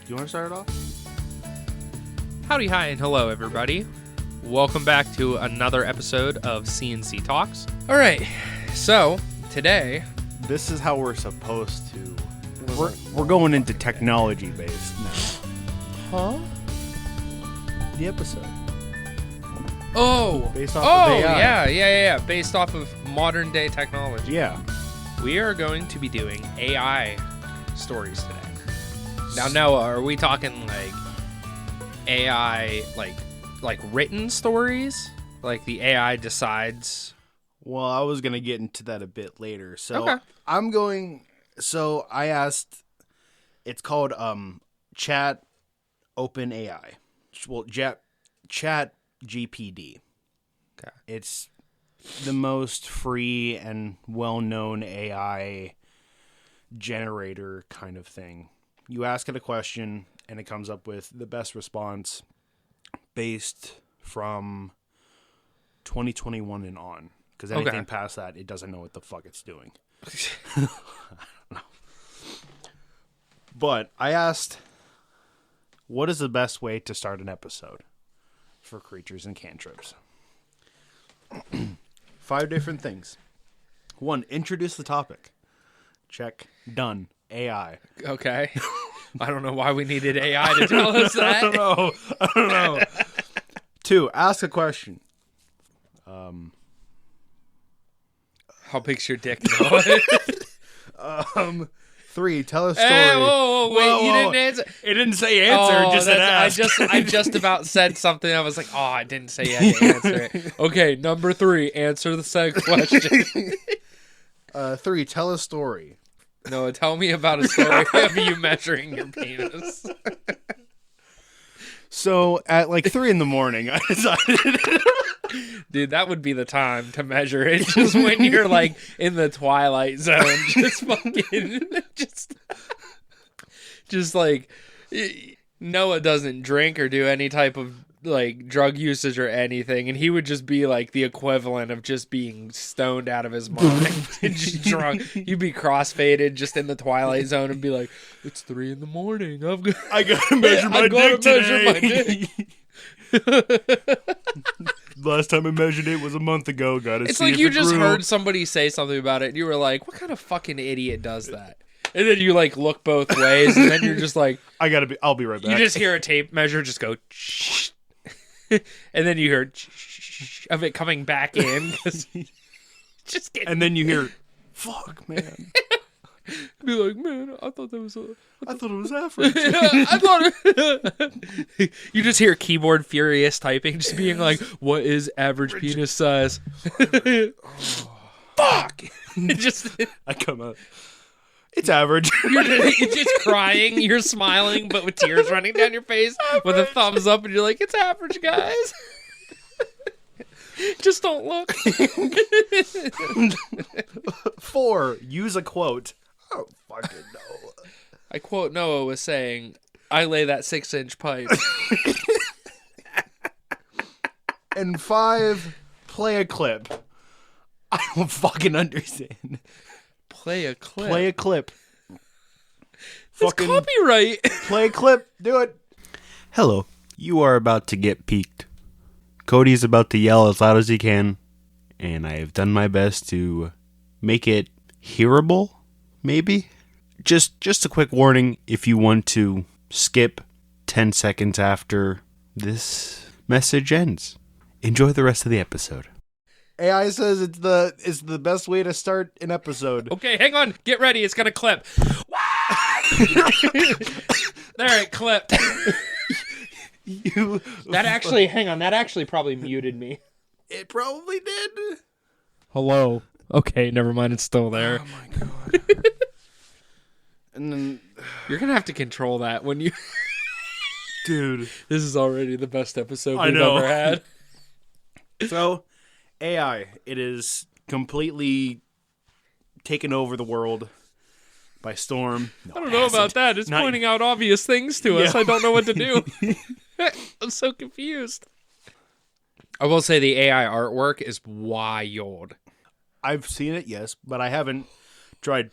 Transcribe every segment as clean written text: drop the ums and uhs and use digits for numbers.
you want to start it off? Howdy, hi, and hello, everybody. Welcome back to another episode of C&C Talks. All right, so today... This is how we're supposed to... We're going into technology-based now. Huh? The episode. Oh! Based off of AI. Yeah. Based off of modern-day technology. Yeah. We are going to be doing AI stories today. Now, Noah, are we talking, like, AI, like written stories? Like the AI decides? Well, I was going to get into that a bit later. So Okay. I asked, it's called Chat Open AI. Well, Chat GPD. Okay. It's the most free and well-known AI generator kind of thing. You ask it a question, and it comes up with the best response based from 2021 and on. Because anything past that, it doesn't know what the fuck it's doing. I don't know. But I asked, what is the best way to start an episode for Creatures and Cantrips? 5 different things. 1, introduce the topic. Check. Done. AI. Okay. I don't know why we needed AI to tell us that. I don't know. 2, ask a question. How big's your dick, Noah? 3, tell a story. Hey, whoa, wait, you didn't answer. It didn't say answer, it just said ask. I just about said something. I was like, oh, I didn't say you had to answer it. Okay, number 3, answer the second question. 3, tell a story. Noah, tell me about a story of you measuring your penis. So, at like 3 in the morning, I decided... Dude, that would be the time to measure it. Just when you're like in the twilight zone. Just fucking... Just like... Noah doesn't drink or do any type of like drug usage or anything, and he would just be like the equivalent of just being stoned out of his mind and just drunk. You'd be crossfaded just in the twilight zone and be like, it's 3 in the morning. I gotta measure my dick today. Last time I measured it was a month ago. It's like you just heard somebody say something about it, and you were like, what kind of fucking idiot does that? And then you like look both ways, and then you're just like, I'll be right back. You just hear a tape measure just go, and then you hear of it coming back in. Just and then you hear, fuck, man. Be like, man, I thought it was average. I thought you just hear keyboard furious typing, just being like, what is average penis size? Fuck. I come out. It's average. You're just crying. You're smiling, but with tears running down your face, with a thumbs up, and you're like, "It's average, guys." Just don't look. 4, use a quote. I don't fucking know. I quote Noah was saying, "I lay that 6-inch pipe." And 5, play a clip. I don't fucking understand. Play a clip. Play a clip. It's copyright. Play a clip. Do it. Hello. You are about to get peaked. Cody is about to yell as loud as he can, and I have done my best to make it hearable, maybe? Just a quick warning if you want to skip 10 seconds after this message ends. Enjoy the rest of the episode. AI says it's the best way to start an episode. Okay, hang on. Get ready. It's going to clip. There, it clipped. That actually probably muted me. It probably did. Hello. Okay, never mind. It's still there. Oh my god. And then... You're going to have to control that when you... Dude. This is already the best episode we've ever had. So... AI, it is completely taken over the world by storm. No, I don't know about that. It's pointing out obvious things to us. I don't know what to do. I'm so confused. I will say the AI artwork is wild. I've seen it, yes, but I haven't tried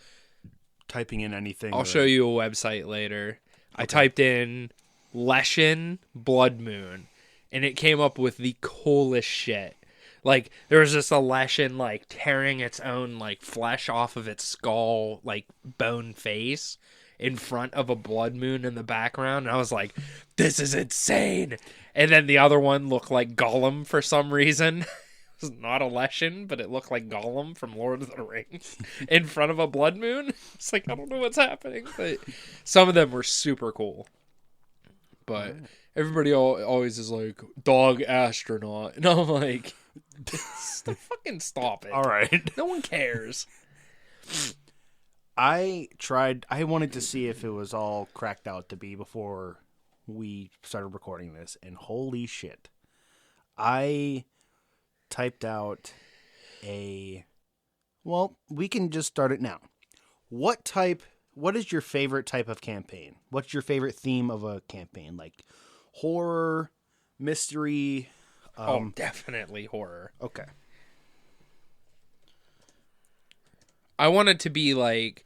typing in anything. I'll show you a website later. I typed in Leshen Blood Moon, and it came up with the coolest shit. Like, there was just a Leshen, like, tearing its own, like, flesh off of its skull, like, bone face in front of a blood moon in the background. And I was like, this is insane. And then the other one looked like Gollum for some reason. It was not a Leshen, but it looked like Gollum from Lord of the Rings in front of a blood moon. It's like, I don't know what's happening. But some of them were super cool. But everybody always is like, dog astronaut. And I'm like... fucking stop it. All right. No one cares. I wanted to see if it was all cracked out to be before we started recording this, and holy shit. I typed out well, we can just start it now. What is your favorite type of campaign? What's your favorite theme of a campaign? Like horror, mystery? Definitely horror. Okay. I want it to be like...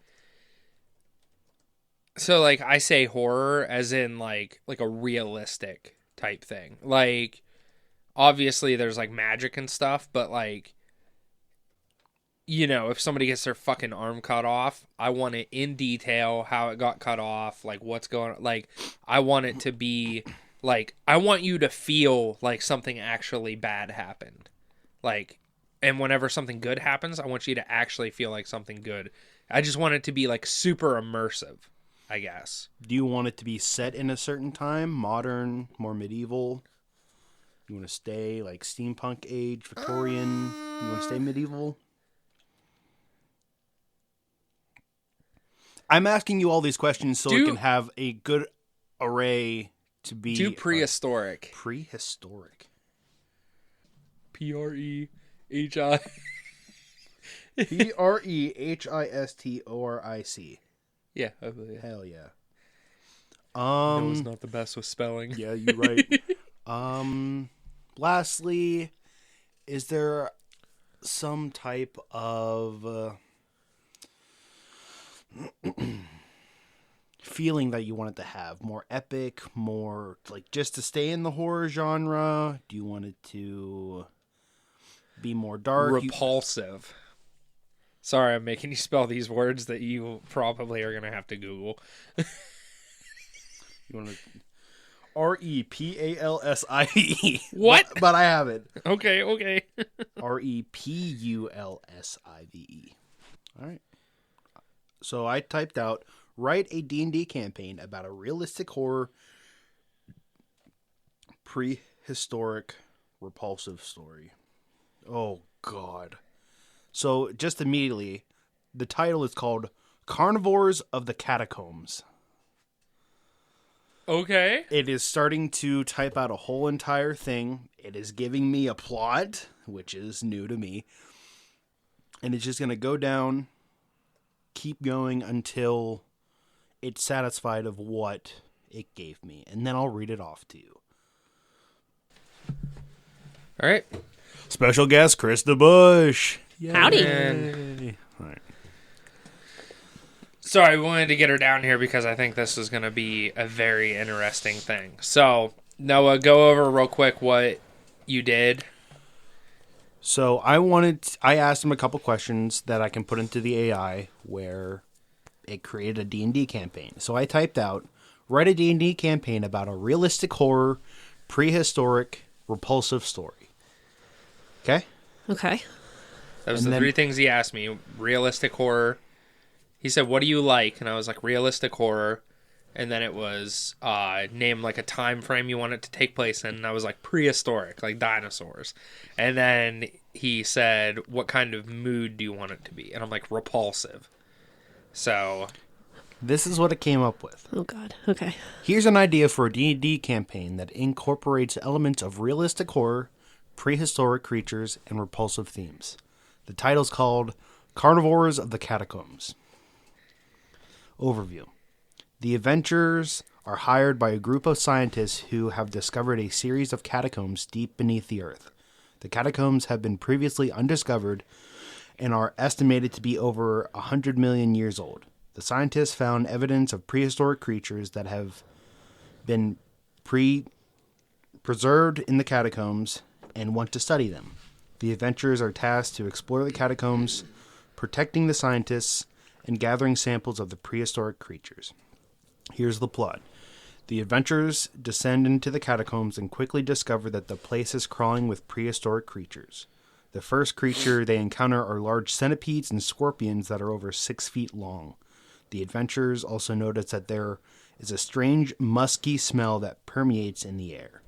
So, like, I say horror as in, like a realistic type thing. Like, obviously there's, like, magic and stuff, but, like, you know, if somebody gets their fucking arm cut off, I want it in detail, how it got cut off, like, what's going on. Like, I want it to be... Like, I want you to feel like something actually bad happened. Like, and whenever something good happens, I want you to actually feel like something good. I just want it to be, like, super immersive, I guess. Do you want it to be set in a certain time? Modern, more medieval? You want to stay, like, steampunk age, Victorian? You want to stay medieval? I'm asking you all these questions so we can have a good array... to be do prehistoric. Prehistoric. Prehistoric. Prehistoric. Yeah, I believe. Hell yeah. No, it's not the best with spelling. Yeah, you're right. Lastly, is there some type of feeling that you want it to have? More epic, more like just to stay in the horror genre? Do you want it to be more dark? Repulsive. Sorry, I'm making you spell these words that you probably are going to have to Google. You want to... Repalsive. What? But I have it. Okay. Repulsive. All right. So I typed out, write a D&D campaign about a realistic horror, prehistoric, repulsive story. Oh, God. So just immediately, the title is called Carnivores of the Catacombs. Okay. It is starting to type out a whole entire thing. It is giving me a plot, which is new to me. And it's just going to go down, keep going until it's satisfied of what it gave me. And then I'll read it off to you. All right. Special guest, Krista Bush. Yay. Howdy. All right. Sorry, we wanted to get her down here because I think this is going to be a very interesting thing. So, Noah, go over real quick what you did. So I asked him a couple questions that I can put into the AI where it created a D&D campaign. So I typed out, write a D&D campaign about a realistic horror, prehistoric, repulsive story. Okay? Okay. That was the three things he asked me. Realistic horror. He said, what do you like? And I was like, realistic horror. And then it was name like a time frame you want it to take place in. And I was like, prehistoric, like dinosaurs. And then he said, what kind of mood do you want it to be? And I'm like, repulsive. So this is what it came up with. Oh, God. Okay. Here's an idea for a D&D campaign that incorporates elements of realistic horror, prehistoric creatures, and repulsive themes. The title's called Carnivores of the Catacombs. Overview. The adventurers are hired by a group of scientists who have discovered a series of catacombs deep beneath the earth. The catacombs have been previously undiscovered and are estimated to be over 100 million years old. The scientists found evidence of prehistoric creatures that have been preserved in the catacombs and want to study them. The adventurers are tasked to explore the catacombs, protecting the scientists, and gathering samples of the prehistoric creatures. Here's the plot. The adventurers descend into the catacombs and quickly discover that the place is crawling with prehistoric creatures. The first creature they encounter are large centipedes and scorpions that are over 6 feet long. The adventurers also notice that there is a strange, musky smell that permeates in the air.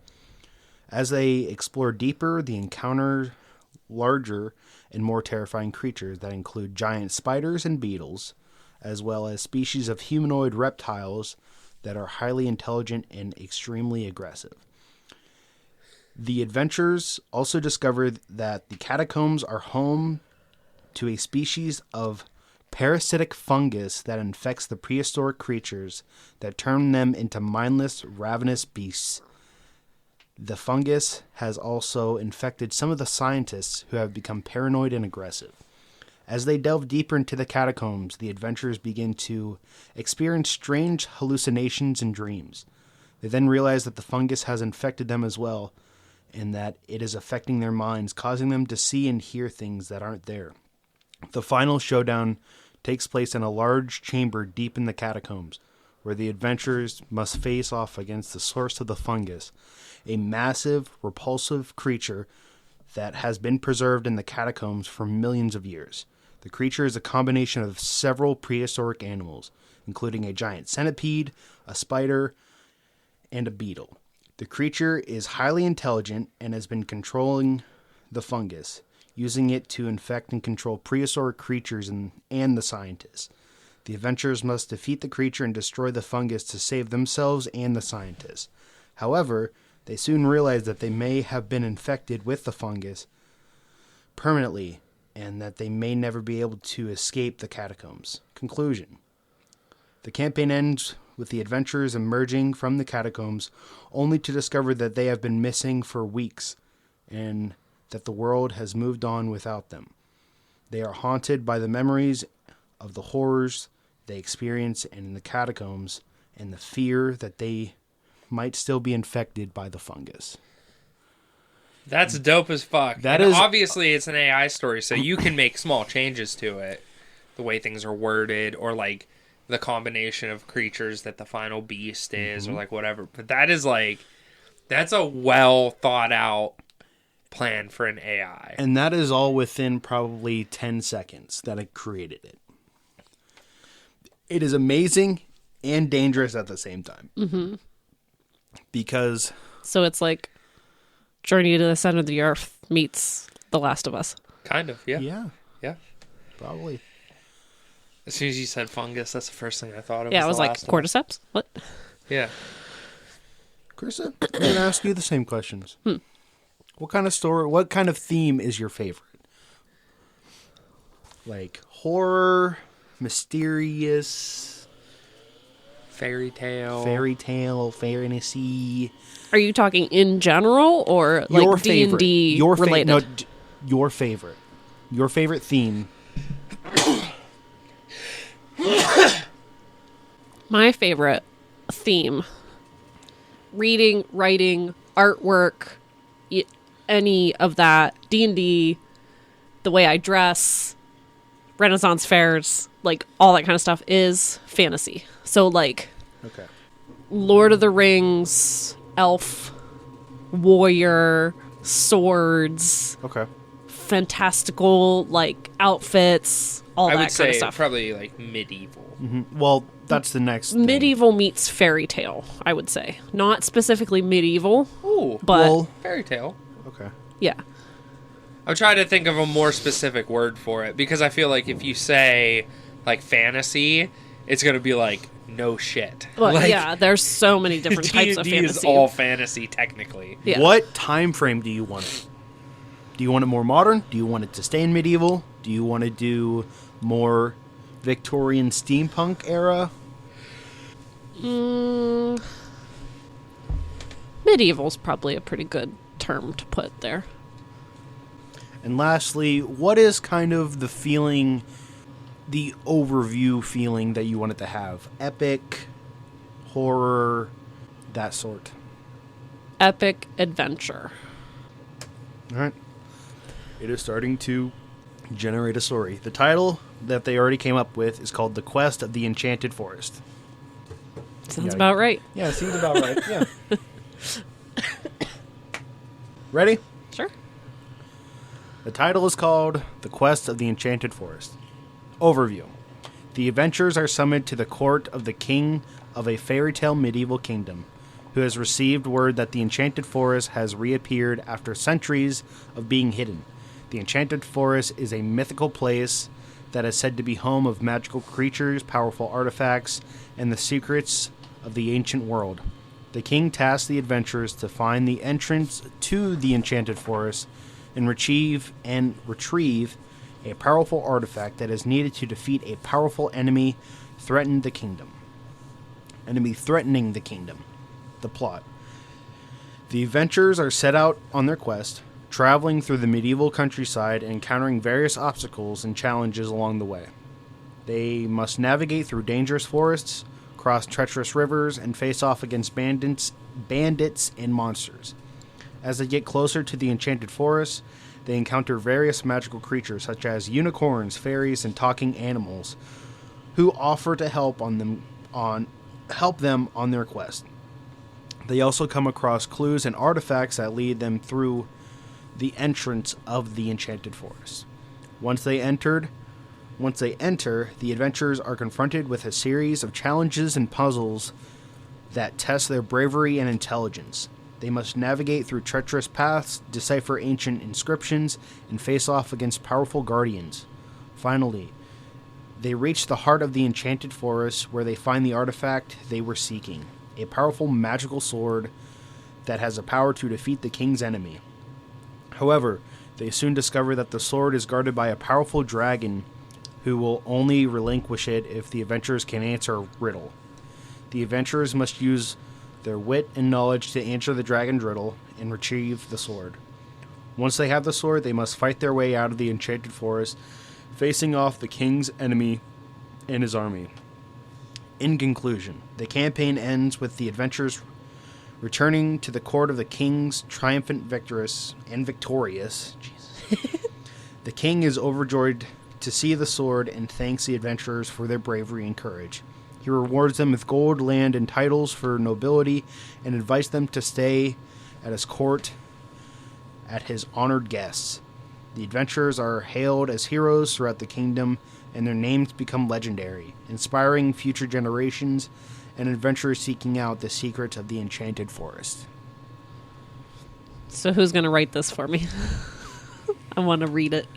As they explore deeper, they encounter larger and more terrifying creatures that include giant spiders and beetles, as well as species of humanoid reptiles that are highly intelligent and extremely aggressive. The adventurers also discover that the catacombs are home to a species of parasitic fungus that infects the prehistoric creatures that turn them into mindless, ravenous beasts. The fungus has also infected some of the scientists who have become paranoid and aggressive. As they delve deeper into the catacombs, the adventurers begin to experience strange hallucinations and dreams. They then realize that the fungus has infected them as well, and that it is affecting their minds, causing them to see and hear things that aren't there. The final showdown takes place in a large chamber deep in the catacombs, where the adventurers must face off against the source of the fungus, a massive, repulsive creature that has been preserved in the catacombs for millions of years. The creature is a combination of several prehistoric animals, including a giant centipede, a spider, and a beetle. The creature is highly intelligent and has been controlling the fungus, using it to infect and control prehistoric creatures and the scientists. The adventurers must defeat the creature and destroy the fungus to save themselves and the scientists. However, they soon realize that they may have been infected with the fungus permanently and that they may never be able to escape the catacombs. Conclusion. The campaign ends with the adventurers emerging from the catacombs only to discover that they have been missing for weeks and that the world has moved on without them. They are haunted by the memories of the horrors they experience in the catacombs and the fear that they might still be infected by the fungus. That's dope as fuck. That and is obviously it's an AI story, so you can make small changes to it, the way things are worded, or like the combination of creatures that the final beast is, or like whatever. But that is like, that's a well thought out plan for an AI. And that is all within probably 10 seconds that I created it. It is amazing and dangerous at the same time. Mm-hmm. Because... So it's like Journey to the Center of the Earth meets The Last of Us. Kind of, yeah. Yeah. Probably. As soon as you said fungus, that's the first thing I thought of. Yeah, it was like cordyceps? What? Yeah. Krista, I'm going to ask you the same questions. What kind of story, what kind of theme is your favorite? Like horror, mysterious, fairy tale, fantasy. Are you talking in general or like your D&D related? No, your favorite. Your favorite theme. My favorite theme. Reading, writing, artwork, any of that. D&D, the way I dress, Renaissance fairs, like all that kind of stuff is fantasy. So like Okay. Lord of the Rings, elf, warrior, swords, Okay. fantastical like outfits, all I that would kind say of stuff. probably like medieval. Mm-hmm. Well, that's the next thing. Medieval meets fairy tale, I would say. Not specifically medieval, Ooh, but fairy tale. Okay. yeah. I'm trying to think of a more specific word for it, because I feel like if you say like fantasy, it's gonna be like no shit. But like, yeah, there's so many different types of D&D fantasy. is all fantasy technically. Yeah. What time frame do you want it? Do you want it more modern? Do you want it to stay in medieval? Do you want to do more Victorian steampunk era? Medieval's probably a pretty good term to put there. And lastly, what is kind of the feeling the overview feeling that you want it to have. Epic, horror, that sort. Epic adventure. All right. It is starting to generate a story. The title that they already came up with is called The Quest of the Enchanted Forest. Sounds about right. Yeah, seems about right. Yeah. Ready? Sure. The title is called The Quest of the Enchanted Forest. Overview. The adventurers are summoned to the court of the king of a fairy tale medieval kingdom, who has received word that the enchanted forest has reappeared after centuries of being hidden. The enchanted forest is a mythical place that is said to be home of magical creatures, powerful artifacts, and the secrets of the ancient world. The king tasks the adventurers to find the entrance to the enchanted forest and retrieve a powerful artifact that is needed to defeat a powerful enemy threatening the kingdom. The plot. The adventurers are set out on their quest, traveling through the medieval countryside and encountering various obstacles and challenges along the way. They must navigate through dangerous forests, cross treacherous rivers, and face off against bandits and monsters. As they get closer to the enchanted forest, they encounter various magical creatures such as unicorns, fairies, and talking animals, who offer to help them on their quest. They also come across clues and artifacts that lead them through the entrance of the enchanted forest. Once they enter, the adventurers are confronted with a series of challenges and puzzles that test their bravery and intelligence. They must navigate through treacherous paths, decipher ancient inscriptions, and face off against powerful guardians. Finally, they reach the heart of the enchanted forest, where they find the artifact they were seeking, a powerful magical sword that has the power to defeat the king's enemy. However, they soon discover that the sword is guarded by a powerful dragon who will only relinquish it if the adventurers can answer a riddle. The adventurers must use their wit and knowledge to answer the dragon's riddle and retrieve the sword. Once they have the sword, they must fight their way out of the enchanted forest, facing off the king's enemy and his army. In conclusion, the campaign ends with the adventurers returning to the court of the king's victorious. Jesus. The king is overjoyed to see the sword and thanks the adventurers for their bravery and courage. He rewards them with gold, land, and titles for nobility, and invites them to stay at his court as his honored guests. The adventurers are hailed as heroes throughout the kingdom, and their names become legendary, inspiring future generations and adventurers seeking out the secrets of the enchanted forest. So who's going to write this for me? I want to read it.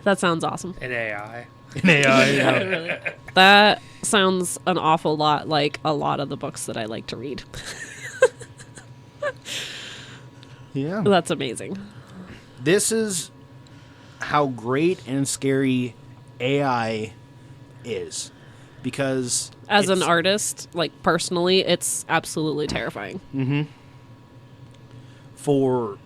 That sounds awesome. An AI. An AI, yeah. Really. That sounds an awful lot like a lot of the books that I like to read. Yeah. That's amazing. This is how great and scary AI is. Because as an artist, like personally, it's absolutely terrifying. Mm-hmm. For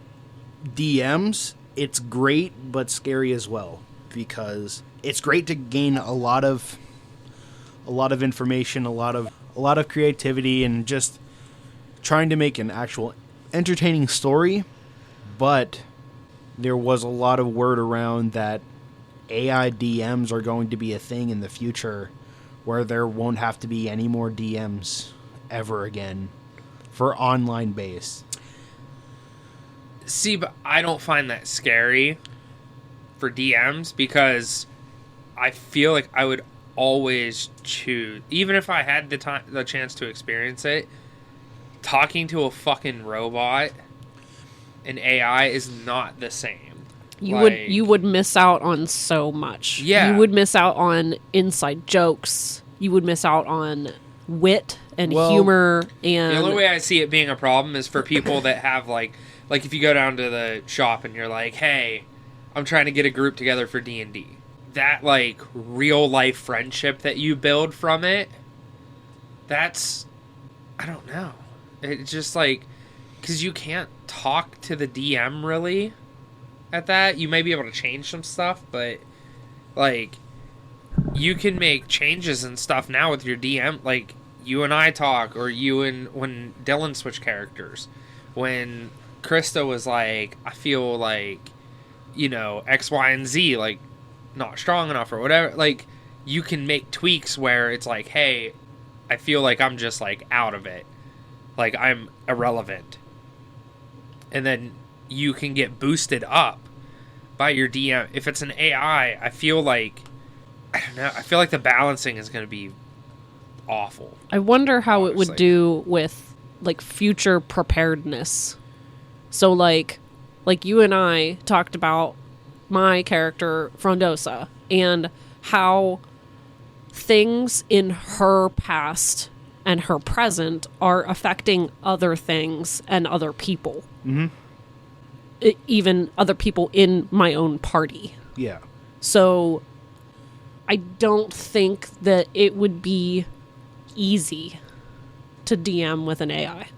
DMs, it's great but scary as well, because it's great to gain a lot of information, a lot of creativity, and just trying to make an actual entertaining story. But there was a lot of word around that AI DMs are going to be a thing in the future, where there won't have to be any more DMs ever again for online base. See, but I don't find that scary for DMs, because I feel like I would always choose, even if I had the chance to experience it, talking to a fucking robot, an AI, is not the same. You would miss out on so much. Yeah. You would miss out on inside jokes. You would miss out on wit and humor. And the only way I see it being a problem is for people that have like if you go down to the shop and you're like, hey, I'm trying to get a group together for D&D. That like real life friendship that you build from it, that's, I don't know. It's just like, because you can't talk to the DM really at that. You may be able to change some stuff, but like you can make changes and stuff now with your DM. Like, you and I talk, or when Dylan switched characters. When Krista was like, I feel like, X, Y, and Z, like, not strong enough or whatever. Like, you can make tweaks where it's like, hey, I feel like I'm just, like, out of it. Like, I'm irrelevant. And then you can get boosted up by your DM. If it's an AI, I feel like, I don't know, I feel like the balancing is going to be awful. I wonder how honestly. it would do with, like, future preparedness. So, like you and I talked about my character, Frondosa, and how things in her past and her present are affecting other things and other people. Mm-hmm. Even other people in my own party. Yeah. So I don't think that it would be easy to DM with an AI.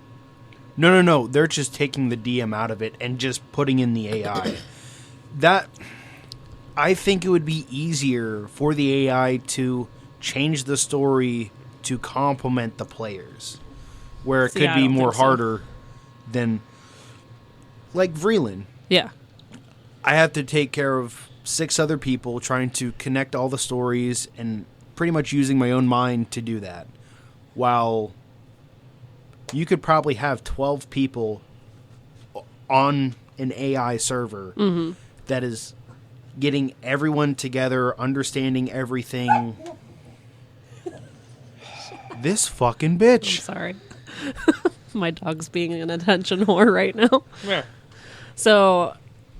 No. They're just taking the DM out of it and just putting in the AI. I think it would be easier for the AI to change the story to complement the players, where it could I be don't more think so. harder than, like, Vreeland. Yeah. I have to take care of 6 other people, trying to connect all the stories and pretty much using my own mind to do that. While you could probably have 12 people on an AI server that is getting everyone together, understanding everything. This fucking I'm bitch. sorry. My dog's being an attention whore right now. Yeah. So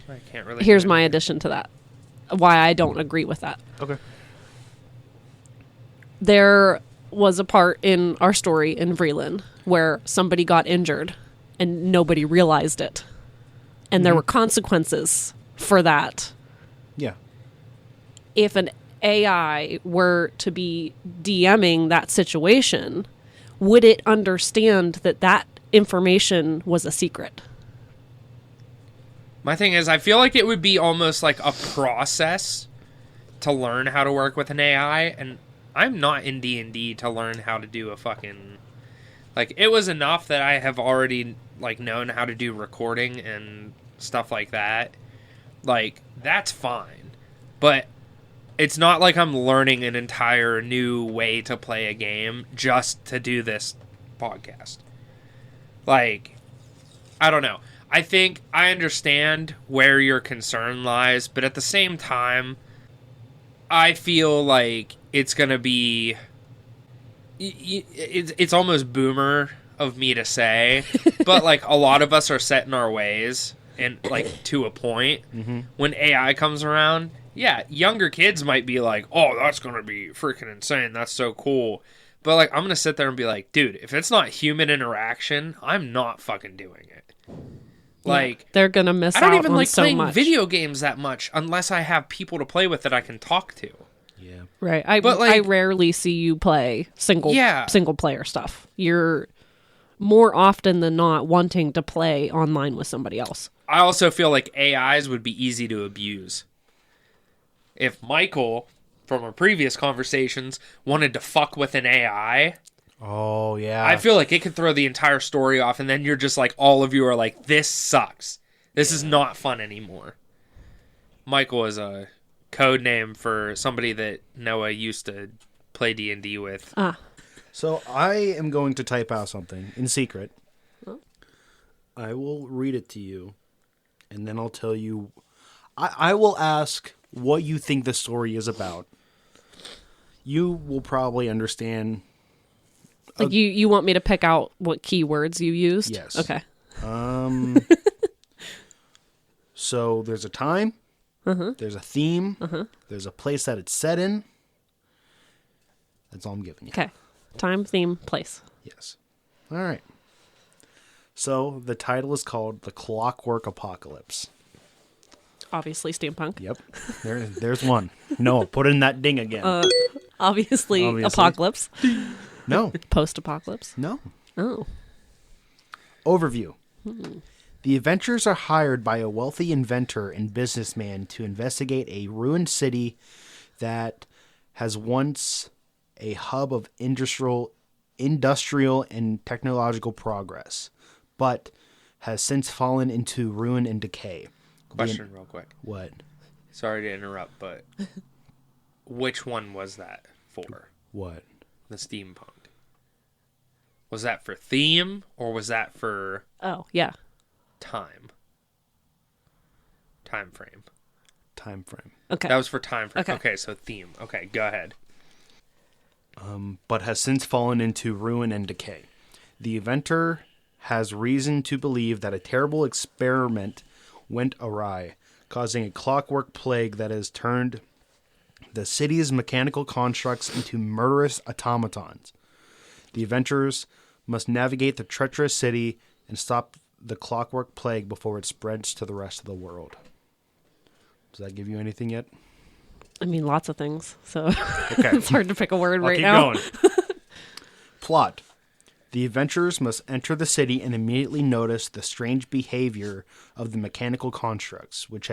I can't really. here's my addition to that. Why I don't agree with that. Okay. There was a part in our story in Vreeland where somebody got injured and nobody realized it. And there were consequences for that. Yeah. If an AI were to be DMing that situation, would it understand that that information was a secret? My thing is, I feel like it would be almost like a process to learn how to work with an AI, and I'm not in D&D to learn how to do a fucking... Like, it was enough that I have already, like, known how to do recording and stuff like that. Like, that's fine. But it's not like I'm learning an entire new way to play a game just to do this podcast. Like, I don't know. I think I understand where your concern lies, but at the same time, I feel like it's going to be... It's almost boomer of me to say, but, like, a lot of us are set in our ways, and, like, to a point. When AI comes around, yeah, younger kids might be like, oh, that's going to be freaking insane. That's so cool. But, like, I'm going to sit there and be like, dude, if it's not human interaction, I'm not fucking doing it. Like, they're gonna miss out. I don't even on like so playing much. video games that much unless I have people to play with that I can talk to. Yeah. Right. I like- rarely see you play single player stuff. You're more often than not wanting to play online with somebody else. I also feel like AIs would be easy to abuse. If Michael, from our previous conversations, wanted to fuck with an AI, Oh, yeah. I feel like it could throw the entire story off, and then you're just like, all of you are like, this sucks. This is not fun anymore. Michael is a code name for somebody that Noah used to play D&D with. So I am going to type out something in secret. I will read it to you, and then I'll tell you. I will ask what you think the story is about. You will probably understand. Like you want me to pick out what keywords you used? Yes. Okay. So there's a time. There's a theme. There's a place that it's set in. That's all I'm giving you. Okay. Time, theme, place. Yes. All right. So the title is called The Clockwork Apocalypse. Obviously steampunk. Yep. There's one. No, put in that ding again. Obviously apocalypse. No. Post-apocalypse. No. Oh. Overview. The adventurers are hired by a wealthy inventor and businessman to investigate a ruined city that has once a hub of industrial and technological progress, but has since fallen into ruin and decay. Question real quick. What? Sorry to interrupt, but which one was that for? What? The steampunk. Was that for theme or was that for Oh, yeah. time? Time frame. Time frame. Okay. That was for time frame. Okay. Okay, so theme. Okay, go ahead. But has since fallen into ruin and decay. The inventor has reason to believe that a terrible experiment went awry, causing a clockwork plague that has turned the city's mechanical constructs into murderous automatons. The adventurers must navigate the treacherous city and stop the clockwork plague before it spreads to the rest of the world. Does that give you anything yet? I mean, lots of things. So Okay. it's hard to pick a word I'll right keep now. going. Plot. The adventurers must enter the city and immediately notice the strange behavior of the mechanical constructs, which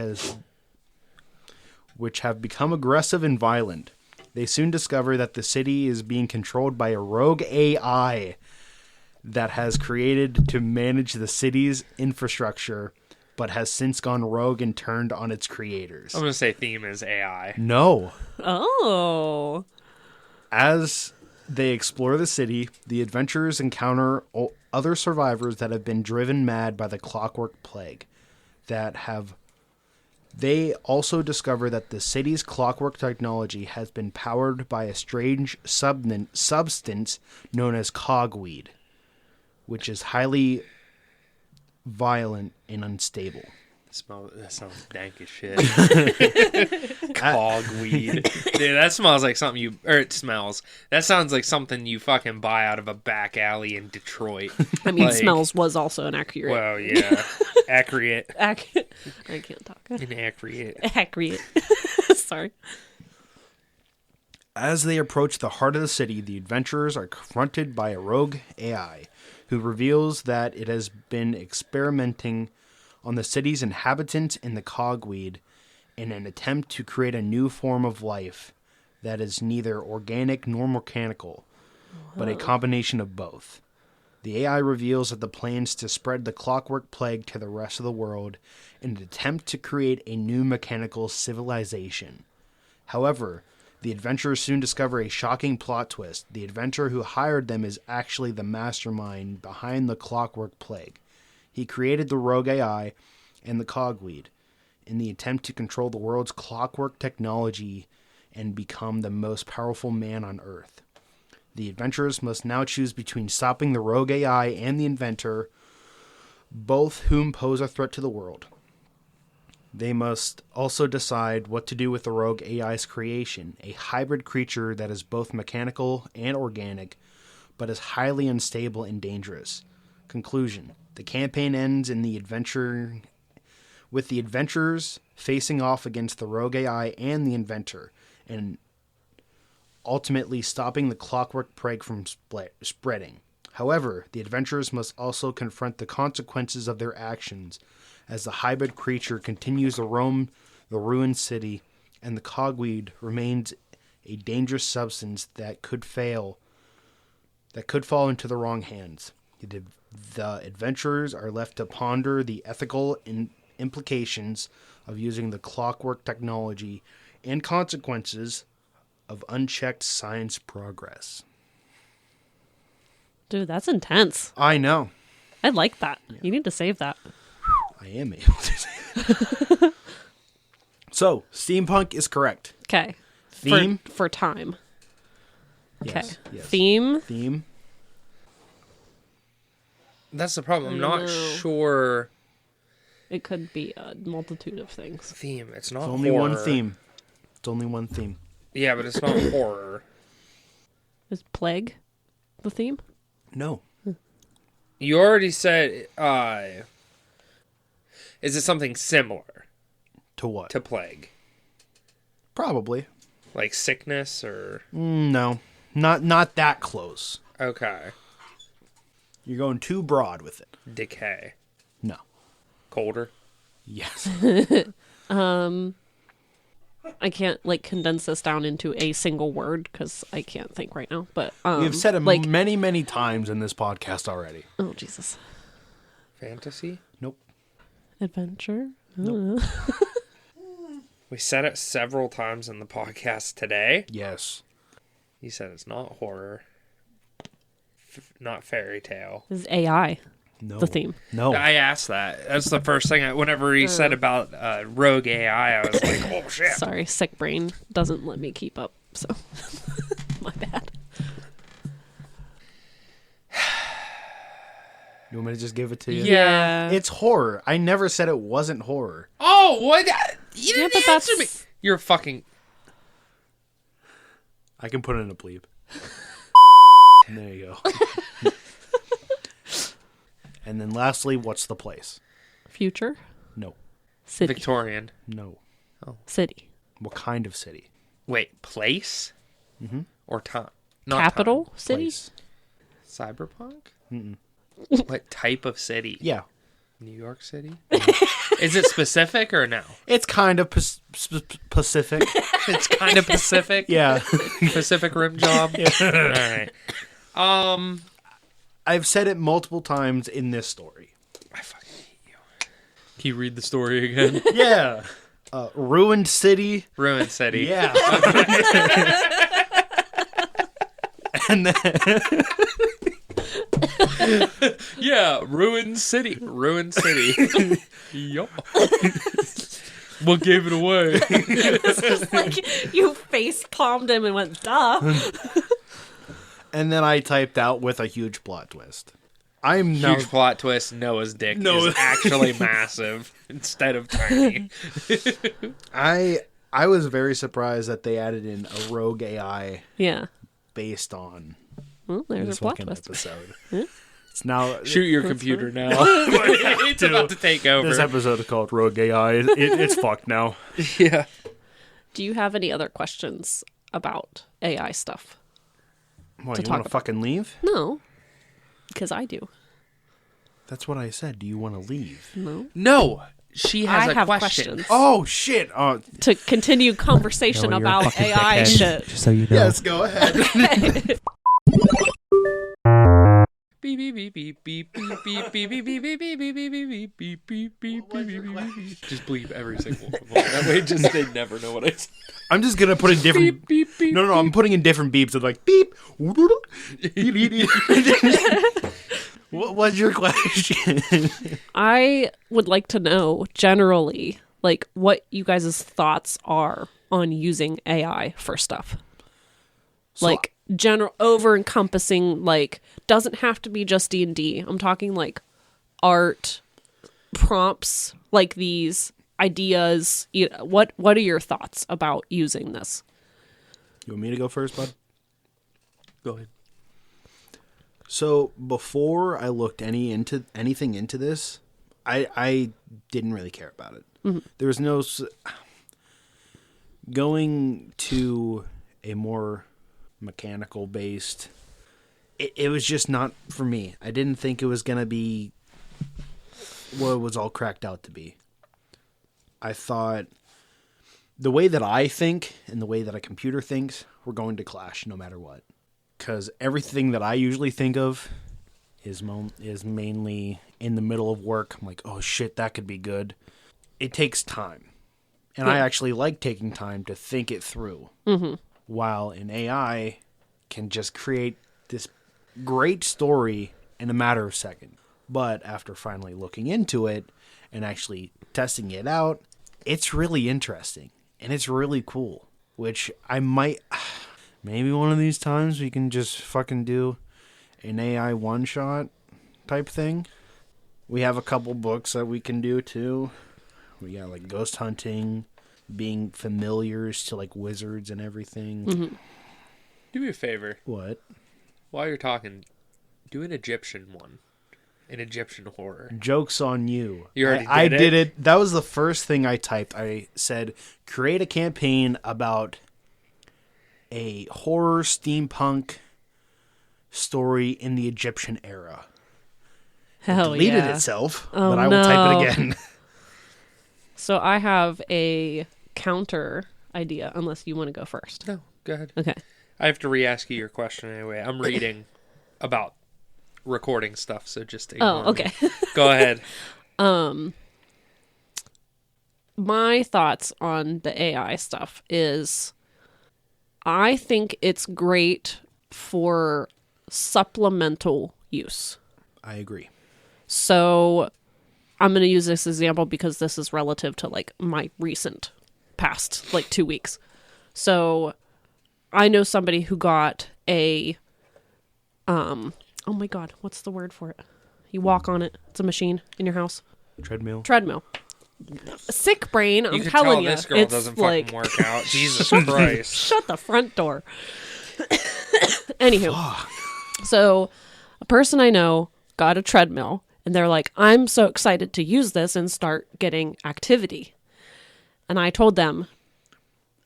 have become aggressive and violent. They soon discover that the city is being controlled by a rogue AI that has created to manage the city's infrastructure, but has since gone rogue and turned on its creators. I'm going to say theme is AI. No. Oh. As they explore the city, the adventurers encounter other survivors that have been driven mad by the clockwork plague. They also discover that the city's clockwork technology has been powered by a strange substance known as cogweed, which is highly violent and unstable. That sounds dank as shit. Cogweed. Dude, that smells like something it smells. That sounds like something you fucking buy out of a back alley in Detroit. I mean, smells was also inaccurate. Well, yeah. Accurate. I can't talk. Inaccurate. Accurate. Sorry. As they approach the heart of the city, the adventurers are confronted by a rogue AI who reveals that it has been experimenting on the city's inhabitants and the cogweed in an attempt to create a new form of life that is neither organic nor mechanical, but a combination of both. The AI reveals that the plans to spread the clockwork plague to the rest of the world in an attempt to create a new mechanical civilization. However, the adventurers soon discover a shocking plot twist. The adventurer who hired them is actually the mastermind behind the clockwork plague. He created the rogue AI and the cogweed in the attempt to control the world's clockwork technology and become the most powerful man on Earth. The adventurers must now choose between stopping the rogue AI and the inventor, both whom pose a threat to the world. They must also decide what to do with the rogue AI's creation, a hybrid creature that is both mechanical and organic, but is highly unstable and dangerous. Conclusion. The campaign ends with the adventurers facing off against the rogue AI and the inventor, and ultimately stopping the clockwork plague from spreading. However, the adventurers must also confront the consequences of their actions as the hybrid creature continues to roam the ruined city, and the cogweed remains a dangerous substance that could fall into the wrong hands. The adventurers are left to ponder the ethical implications of using the clockwork technology and consequences of unchecked science progress. Dude, that's intense. I know. I like that. Yeah. You need to save that. I am able to say that. So, steampunk is correct. Okay. Theme? For time. Okay. Yes. Theme. That's the problem. I'm not sure. It could be a multitude of things. Theme. It's not only horror. one theme. It's only one theme. Yeah, but it's not horror. Is plague the theme? No. You already said, is it something similar? To what? To plague. Probably. Like sickness or... No. Not that close. Okay. You're going too broad with it. Decay. No. Colder? Yes. I can't like condense this down into a single word because I can't think right now. But We've said it like, many, many times in this podcast already. oh Jesus, Fantasy? Nope. adventure. We said it several times in the podcast today. Yes. You said it's not horror. Not fairy tale. This is AI. No. The theme. No. I asked that. That's the first thing. Whenever he said about Rogue AI, I was like, oh, shit. Sorry, sick brain doesn't let me keep up. So, my bad. You want me to just give it to you? Yeah. It's horror. I never said it wasn't horror. Oh, what? You didn't but answer that's- me. You're fucking... I can put it in a bleep. There you go. And then lastly, what's the place? Future. No. City. Victorian. No. City. What kind of city? Wait, place? Mm-hmm. Or time? Not Capital city. Place. Time. Cyberpunk? What type of city? Yeah. New York City? Is it specific or no? It's kind of Pacific. It's kind of Pacific? Yeah. Pacific Rim job? All right. I've said it multiple times in this story. I fucking hate you. Can you read the story again? Yeah. Ruined city. Ruined City. Yeah. And then Yeah, Ruined City. Ruined City. Yup. What gave it away? It's just like you face palmed him and went, duh. and then I typed out with a huge plot twist. I'm now Huge plot twist. Noah's dick No. is actually massive instead of tiny. I was very surprised that they added in a rogue AI Yeah. based on Well, there's this a plot fucking twist. episode. It's now Shoot your computer now. It's about to take over. this episode is called Rogue AI. It's fucked now. Yeah. Do you have any other questions about AI stuff? What, To you talk want about. to fucking leave? No, because I do. That's what I said. Do you want to leave? No. No, she has I a have question. questions. Oh shit! To continue conversation No, you're a about fucking AI dickhead. shit. Just so you know. Yes, go ahead. Beep beep beep beep beep beep beep beep beep beep beep beep beep beep beep beep beep beep beep. Just bleep every single one. That way, just they never know what I said. I'm just gonna put in different. Beep beep beep. No, I'm putting in different beeps of like beep. What was your question? I would like to know generally, like, what you guys' thoughts are on using AI for stuff. Like, general, over-encompassing, like, doesn't have to be just D&D. I'm talking, like, art, prompts, like these ideas. What are your thoughts about using this? You want me to go first, bud? Go ahead. So before I looked anything into this, I didn't really care about it. Mm-hmm. There was no going to a more mechanical based. It was just not for me. I didn't think it was gonna be what it was all cracked out to be. I thought the way that I think and the way that a computer thinks were going to clash no matter what. Because everything that I usually think of is mainly in the middle of work. I'm like, oh shit, that could be good. It takes time. And I actually like taking time to think it through. Mm-hmm. While an AI can just create this great story in a matter of seconds. But after finally looking into it and actually testing it out, it's really interesting. And it's really cool. Which I might... Maybe one of these times we can just fucking do an AI one-shot type thing. We have a couple books that we can do, too. We got, like, ghost hunting, being familiars to, like, wizards and everything. Mm-hmm. Do me a favor. What? While you're talking, do an Egyptian one. An Egyptian horror. Joke's on you. You already I did did it? it. That was the first thing I typed. I said, create a campaign about a horror steampunk story in the Egyptian era. Hell Deleted yeah. itself, Oh, but I will type no. it again. So I have a counter idea, unless you want to go first. No, go ahead. Okay. I have to re-ask you your question anyway. I'm reading about recording stuff, so just ignore me. Okay. Go ahead. My thoughts on the AI stuff is I think it's great for supplemental use. I agree. So I'm going to use this example because this is relative to like my recent past, like 2 weeks. So I know somebody who got a, oh my God, what's the word for it? You walk on it. It's a machine in your house. Treadmill. Sick brain. I'm You can telling tell you. this girl It's doesn't like, fucking work out. Jesus Christ. shut the front door. Anywho, so a person I know got a treadmill and they're like, I'm so excited to use this and start getting activity. And I told them,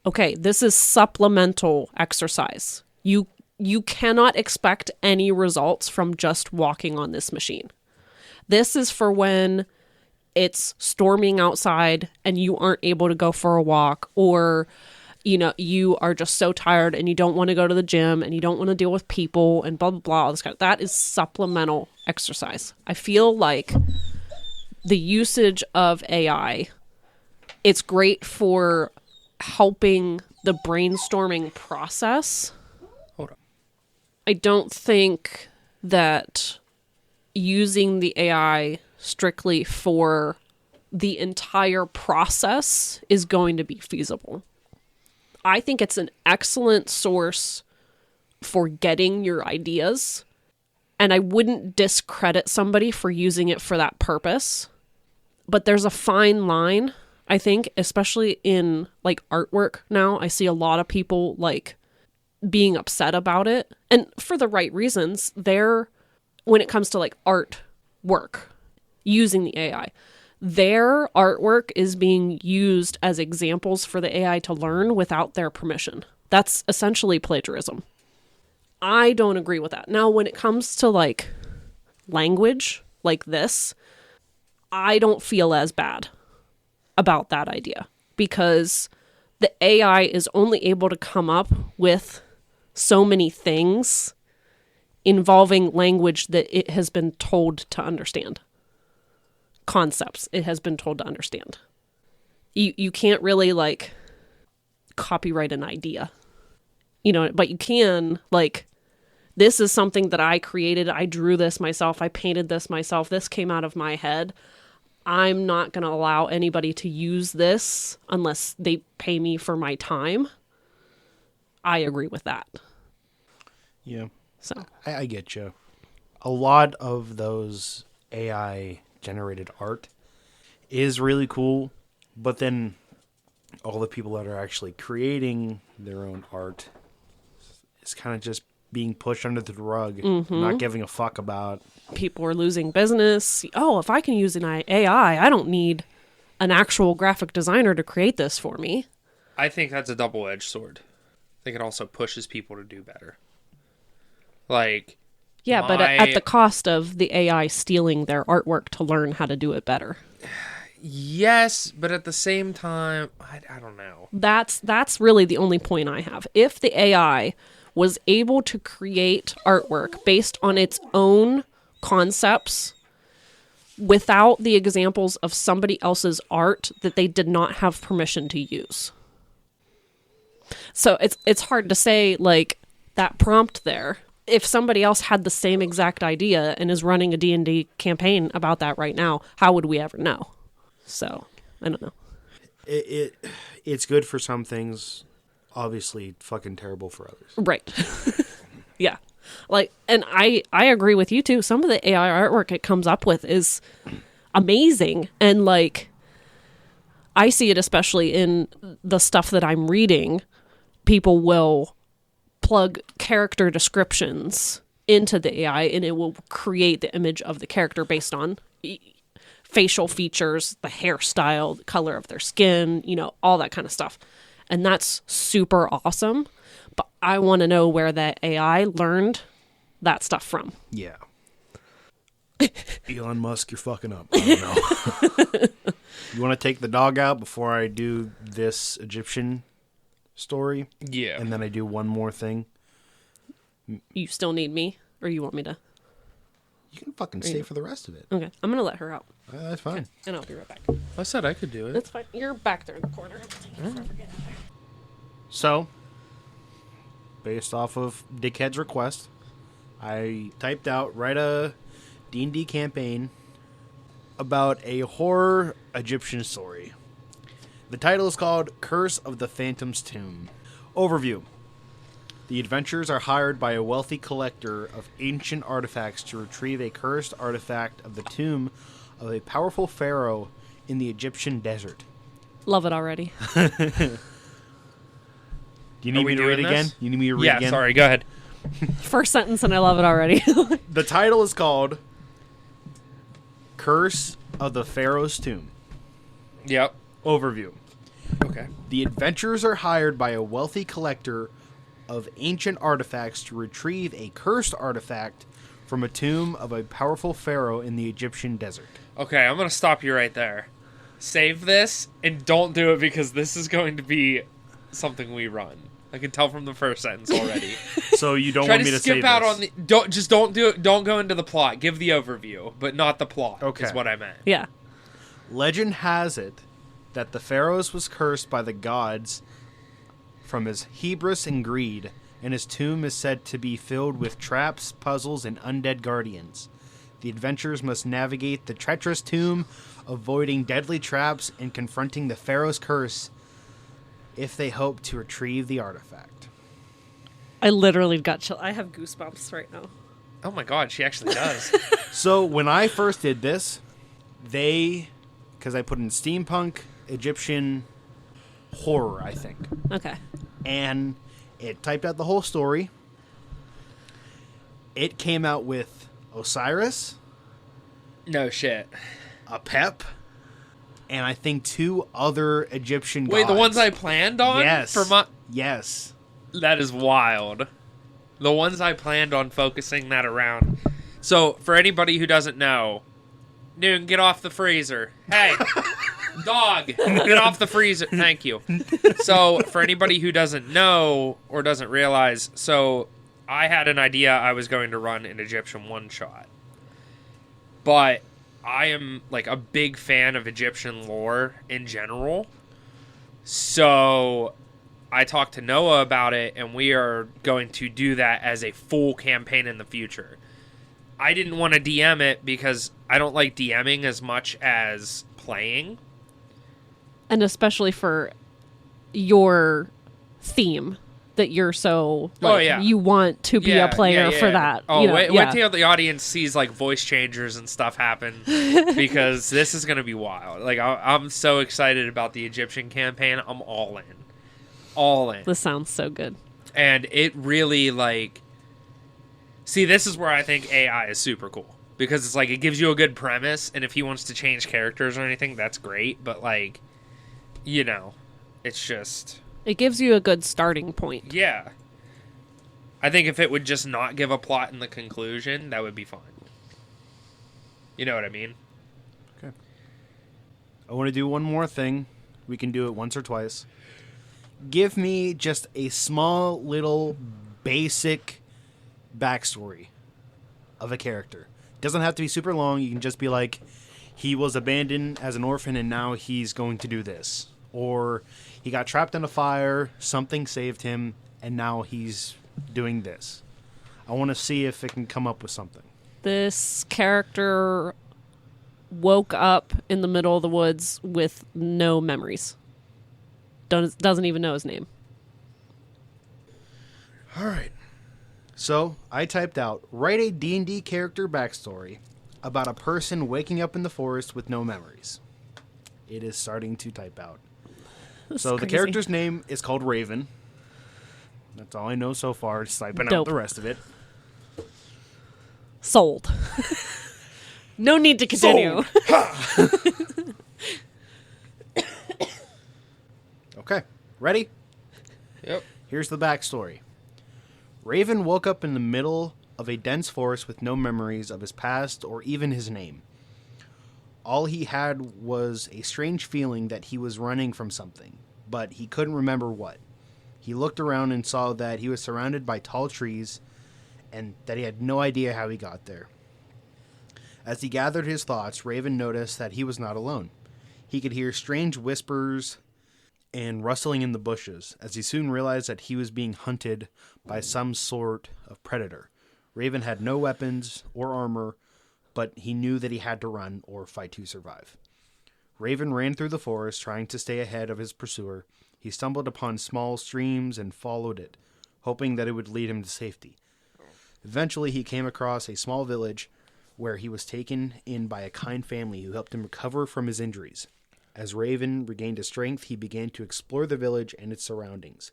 okay, this is supplemental exercise. You cannot expect any results from just walking on this machine. This is for when it's storming outside and you aren't able to go for a walk, or you are just so tired and you don't want to go to the gym and you don't want to deal with people and blah, blah, blah. All this kind of, that is supplemental exercise. I feel like the usage of AI, it's great for helping the brainstorming process. Hold on. I don't think that using the AI strictly for the entire process is going to be feasible. I think it's an excellent source for getting your ideas, and I wouldn't discredit somebody for using it for that purpose. But there's a fine line, I think, especially in like artwork now. I see a lot of people like being upset about it, and for the right reasons. When it comes to like art work, using the AI, their artwork is being used as examples for the AI to learn without their permission. That's essentially plagiarism. I don't agree with that. Now, when it comes to like language like this, I don't feel as bad about that idea because the AI is only able to come up with so many things involving language that it has been told to understand. Concepts it has been told to understand. You can't really like copyright an idea, but you can like, this is something that I created. I drew this myself. I painted this myself. This came out of my head. I'm not going to allow anybody to use this unless they pay me for my time. I agree with that. Yeah. So I get you. A lot of those AI generated art is really cool, but then all the people that are actually creating their own art is kind of just being pushed under the rug, not giving a fuck about. People are losing business. Oh, if I can use an AI, I don't need an actual graphic designer to create this for me. I think that's a double-edged sword. I think it also pushes people to do better. Like, yeah, but at the cost of the AI stealing their artwork to learn how to do it better. Yes, but at the same time, I don't know. That's really the only point I have. If the AI was able to create artwork based on its own concepts without the examples of somebody else's art that they did not have permission to use. So it's hard to say, like, that prompt there. If somebody else had the same exact idea and is running a D&D campaign about that right now, how would we ever know? So, I don't know. It's good for some things, obviously fucking terrible for others. Right. Yeah. Like, and I agree with you too. Some of the AI artwork it comes up with is amazing. And like, I see it especially in the stuff that I'm reading. People will plug character descriptions into the AI and it will create the image of the character based on facial features, the hairstyle, the color of their skin, all that kind of stuff. And that's super awesome. But I want to know where that AI learned that stuff from. Yeah. Elon Musk, you're fucking up. I don't know. You want to take the dog out before I do this Egyptian story. Yeah. And then I do one more thing. You still need me, or you want me to? You can fucking stay for the rest of it. Okay, I'm gonna let her out, That's fine. and I'll be right back. I said I could do it. That's fine. You're back there in the corner. So, based off of Dickhead's request, I typed out, write a D&D campaign about a horror Egyptian story. The title is called Curse of the Phantom's Tomb. Overview. The adventurers are hired by a wealthy collector of ancient artifacts to retrieve a cursed artifact of the tomb of a powerful pharaoh in the Egyptian desert. Love it already. Do you need me to read doing again? this? You need me to read Yeah, again? sorry, go ahead. First sentence, and I love it already. The title is called Curse of the Pharaoh's Tomb. Yep. Overview. Okay. The adventurers are hired by a wealthy collector of ancient artifacts to retrieve a cursed artifact from a tomb of a powerful pharaoh in the Egyptian desert. Okay, I'm going to stop you right there. Save this and don't do it because this is going to be something we run. I can tell from the first sentence already. So you don't Try want to me to skip say out this? on the don't do it. Don't go into the plot. Give the overview, but not the plot. Okay. Is what I meant. Yeah. Legend has it that the pharaoh was cursed by the gods from his hubris and greed, and his tomb is said to be filled with traps, puzzles, and undead guardians. The adventurers must navigate the treacherous tomb, avoiding deadly traps and confronting the pharaoh's curse if they hope to retrieve the artifact. I literally got chill. I have goosebumps right now. Oh my god, she actually does. So when I first did this, because I put in steampunk, Egyptian horror, I think. Okay. And it typed out the whole story. It came out with Osiris, No shit. a Pep, and I think 2 other Egyptian Wait, gods. the ones I planned on? Yes. For my Yes. That is wild. The ones I planned on focusing that around. So, for anybody who doesn't know, Noon, get off the freezer. Hey, dog, get off the freezer. Thank you. So, for anybody who doesn't know or doesn't realize, so I had an idea I was going to run an Egyptian one-shot. But I am, like, a big fan of Egyptian lore in general. So I talked to Noah about it, and we are going to do that as a full campaign in the future. I didn't want to DM it because I don't like DMing as much as playing. And especially for your theme that you're so you want to be a player for that. Oh, you know, wait till the audience sees like voice changers and stuff happen because this is going to be wild. Like I'm so excited about the Egyptian campaign. I'm all in. All in. This sounds so good. And it really like see, this is where I think AI is super cool because it's like it gives you a good premise, and if he wants to change characters or anything, that's great, but like you know, it's just It gives you a good starting point. yeah. I think if it would just not give a plot in the conclusion, that would be fine. You know what I mean? Okay. I want to do one more thing. We can do it once or twice. Give me just a small little basic backstory of a character. Doesn't have to be super long. You can just be like, he was abandoned as an orphan and now he's going to do this. Or he got trapped in a fire, something saved him, and now he's doing this. I want to see if it can come up with something. This character woke up in the middle of the woods with no memories. Doesn't even know his name. All right. So I typed out, write a D&D character backstory about a person waking up in the forest with no memories. It is starting to type out. So the character's name is called Raven. That's all I know so far. Just typing out Dope. the rest of it. Sold. No need to continue. Okay. Ready? Yep. Here's the backstory. Raven woke up in the middle of a dense forest with no memories of his past or even his name. All he had was a strange feeling that he was running from something, but he couldn't remember what. He looked around and saw that he was surrounded by tall trees and that he had no idea how he got there. As he gathered his thoughts, Raven noticed that he was not alone. He could hear strange whispers and rustling in the bushes, as he soon realized that he was being hunted by some sort of predator. Raven had no weapons or armor, but he knew that he had to run or fight to survive. Raven ran through the forest, trying to stay ahead of his pursuer. He stumbled upon small streams and followed it, hoping that it would lead him to safety. Eventually, he came across a small village where he was taken in by a kind family who helped him recover from his injuries. As Raven regained his strength, he began to explore the village and its surroundings.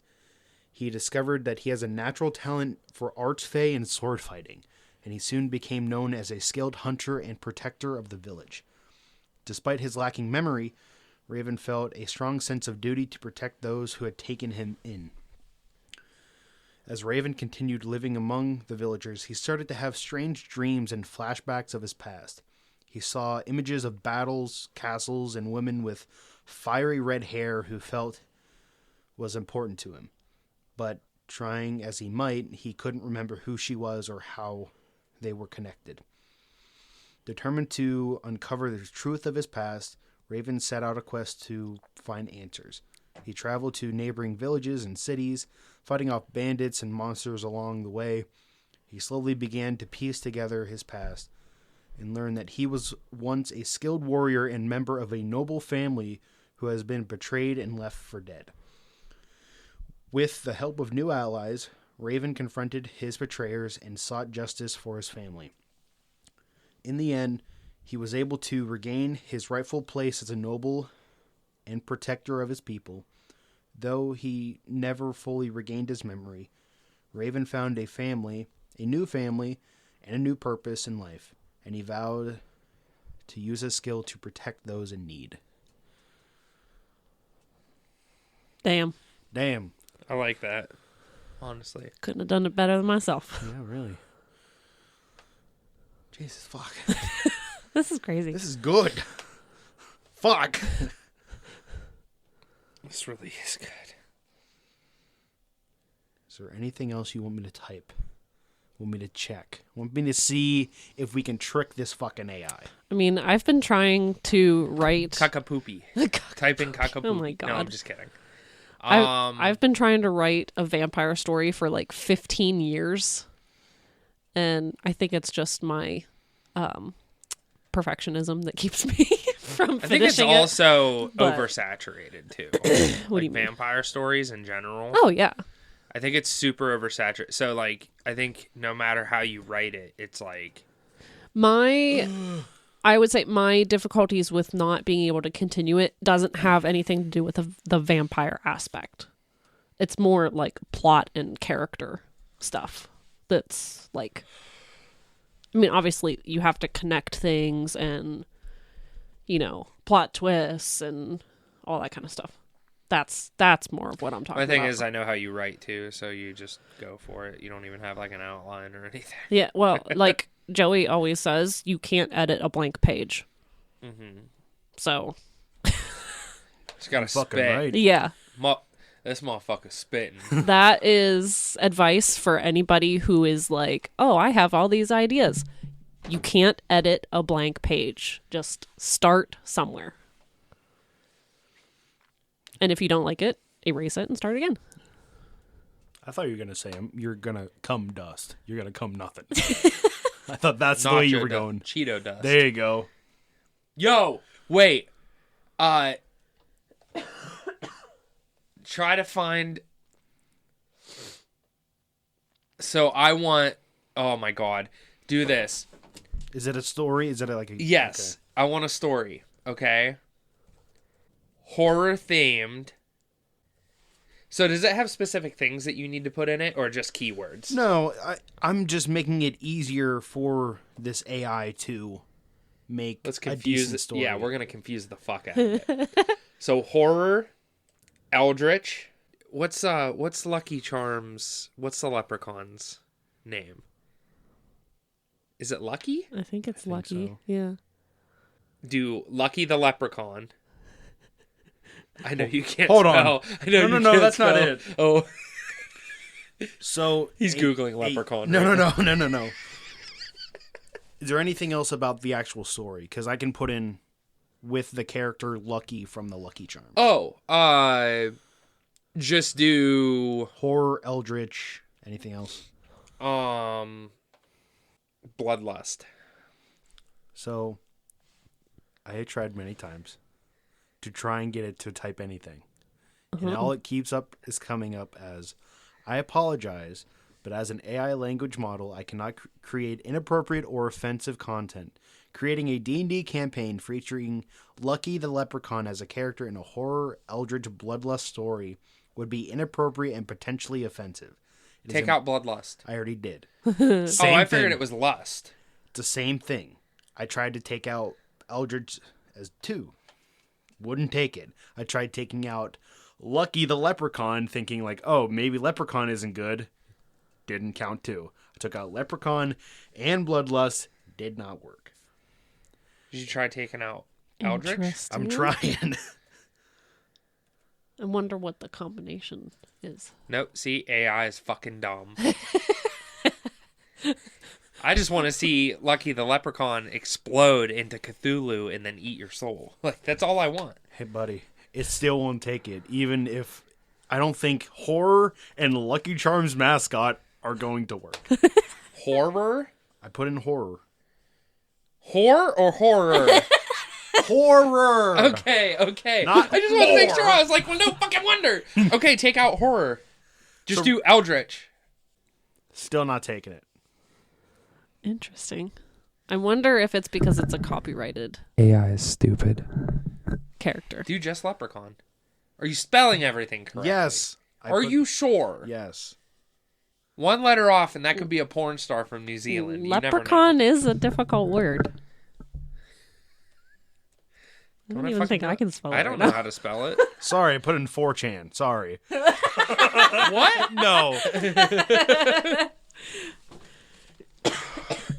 He discovered that he has a natural talent for arts fey and sword fighting, and he soon became known as a skilled hunter and protector of the village. Despite his lacking memory, Raven felt a strong sense of duty to protect those who had taken him in. As Raven continued living among the villagers, he started to have strange dreams and flashbacks of his past. He saw images of battles, castles, and women with fiery red hair who felt was important to him. But trying as he might, he couldn't remember who she was or how they were connected. Determined to uncover the truth of his past, Raven set out a quest to find answers. He traveled to neighboring villages and cities, fighting off bandits and monsters along the way. He slowly began to piece together his past and learned that he was once a skilled warrior and member of a noble family who has been betrayed and left for dead. With the help of new allies, Raven confronted his betrayers and sought justice for his family. In the end, he was able to regain his rightful place as a noble and protector of his people. Though he never fully regained his memory, Raven found a new family, and a new purpose in life, and he vowed to use his skill to protect those in need. Damn. I like that. Honestly. Couldn't have done it better than myself. Yeah, really. Jesus, fuck. This is crazy. This is good. Fuck. This really is good. Is there anything else you want me to type? Want me to check? Want me to see if we can trick this fucking AI? I mean, I've been trying to write... Kakapoopy. Type in kakapoopy. Oh my God. No, I'm just kidding. I've been trying to write a vampire story for like 15 years. And I think it's just my perfectionism that keeps me from finishing it. I think it's also but- oversaturated too. What do you mean? Vampire stories in general. Oh, yeah. I think it's super oversaturated. So, like, I think no matter how you write it, it's like... I would say my difficulties with not being able to continue it doesn't have anything to do with the vampire aspect. It's more like plot and character stuff. That's like... I mean, obviously, you have to connect things and, you know, plot twists and all that kind of stuff. That's more of what I'm talking about. My thing is, I know how you write, too, so you just go for it. You don't even have, like, an outline or anything. Yeah, well, like Joey always says, you can't edit a blank page. Mm-hmm. So. Just gotta Fucking spit. right. Yeah. This motherfucker's spitting. That is advice for anybody who is like, oh, I have all these ideas. You can't edit a blank page. Just start somewhere. And if you don't like it, erase it and start again. I thought you were going to say you're going to come dust. You're going to come nothing. I thought that's the way you were going. Cheeto dust. There you go. Yo, wait. Try to find... So I want... Oh my God. Do this. Is it a story? Is it like a... Yes. Okay. I want a story. Okay? Horror themed. So does it have specific things that you need to put in it or just keywords? No, I'm just making it easier for this AI to make Let's a confuse decent it. story. Yeah, we're going to confuse the fuck out of it. So horror, eldritch. What's Lucky Charms? What's the leprechaun's name? Is it Lucky? I think it's Lucky. so. Yeah. Do Lucky the leprechaun. I know you can't Hold spell. on. I know No, you no, can't that's not spell. it. Oh, So he's Googling leprechaun. No, right no, now. no. Is there anything else about the actual story? Because I can put in with the character Lucky from the Lucky Charms. Oh, just do Horror, Eldritch, anything else? bloodlust. So, I had tried many times to try and get it to type anything. And all it keeps up is coming up as, I apologize, but as an AI language model, I cannot create inappropriate or offensive content. Creating a D&D campaign featuring Lucky the Leprechaun as a character in a horror, eldritch, bloodlust story would be inappropriate and potentially offensive. Take out bloodlust. I already did. I figured thing. it was lust. It's the same thing. I tried to take out Eldritch as 2. Wouldn't take it. I tried taking out Lucky the Leprechaun, thinking like, oh, maybe Leprechaun isn't good. Didn't count 2. I took out Leprechaun and Bloodlust. Did not work. Did you try taking out Eldritch? Interesting. I'm trying. I wonder what the combination is. Nope. See, AI is fucking dumb. I just want to see Lucky the Leprechaun explode into Cthulhu and then eat your soul. Like, that's all I want. Hey, buddy. It still won't take it. Even if I don't think horror and Lucky Charms mascot are going to work. Horror? I put in horror. Whore or horror? Horror! Okay. Not I just want to make more. sure. I was like, well, no fucking wonder. Okay, take out horror. Just do Eldritch. Still not taking it. Interesting. I wonder if it's because it's a copyrighted AI is stupid. character. Do just Leprechaun. Are you spelling everything correctly? Yes. Are you sure? Yes. One letter off, and that could be a porn star from New Zealand. You never know. Leprechaun is a difficult word. I don't even fucking think do I it. can spell it. I don't right know now. how to spell it. Sorry, I put in 4chan. Sorry. What? No.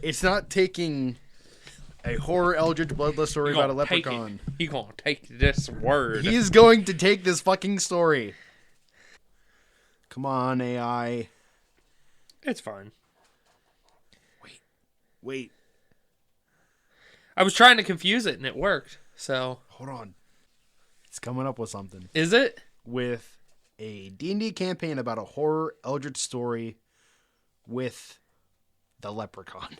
It's not taking a horror eldritch bloodless story about a leprechaun. He gonna take this word. He is going to take this fucking story. Come on, AI. It's fine. Wait. I was trying to confuse it, and it worked. So, Hold on. It's coming up with something. is it? With a D&D campaign about a horror eldritch story with the leprechaun.